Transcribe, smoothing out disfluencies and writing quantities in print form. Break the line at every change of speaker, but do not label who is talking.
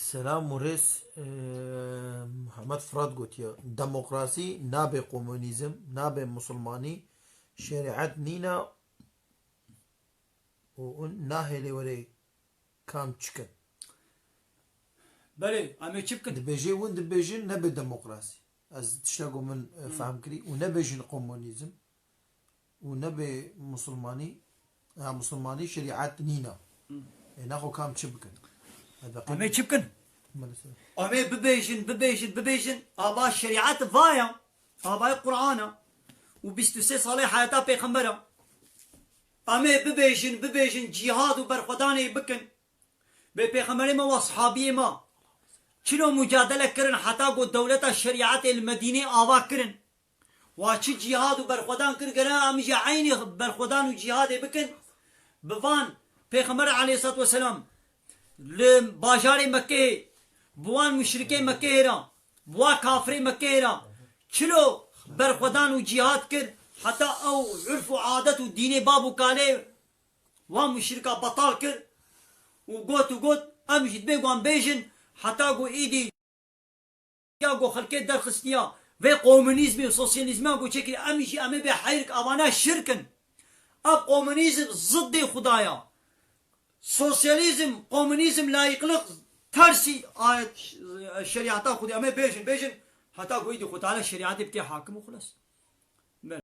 سلام موريس محمد فراد قوتيا ديمقراطي نابي كومونيزم نابي مسلماني شريعت نينا وناهلي وري كام تشكن
بله اما چبكن
دبيجي وين دبيجين نبي ديمقراطي از تشتاقوا من فهم كري ونبيجين كومونيزم ونبي مسلماني شريعت نينا ناخو كام تشبكن
اما چبكن اما ببيجن ابا شريعت فايا ابا القرآن و23 صالح حياتا پیغمبرا اما ببيجن جهاد و برخداني بكن به پیغمبر ما و اصحابي ما چلو مجادله کرن حتى قو دولة الشريعت المدينة آوا کرن واچی جهاد و برخدان کر گرا امیجا عینی برخدان و جهاد بکن بوان پیغمبر علیه الصلاة والسلام لباجار مکه بوان مشرک مکه را بوا کافر مکه را چلو برخدان و جهاد کر حتى او عرف و عادت و دین بابو کاله وان مشرکا بطال کر و گوت امجد بگوان بیجن حتى قو ايدي يا قو خلقت در خستيا في قومونيزم وسوسياليزم قو شكل امشي امي بحيرك اوانا شركن اب قومونيزم ضد خدايا سوسياليزم قومونيزم لا يقلق ترسي آية الشريعة خدي امي بيجن حتى قو ايدي خدايا الشريعة بتي حاكم وخلص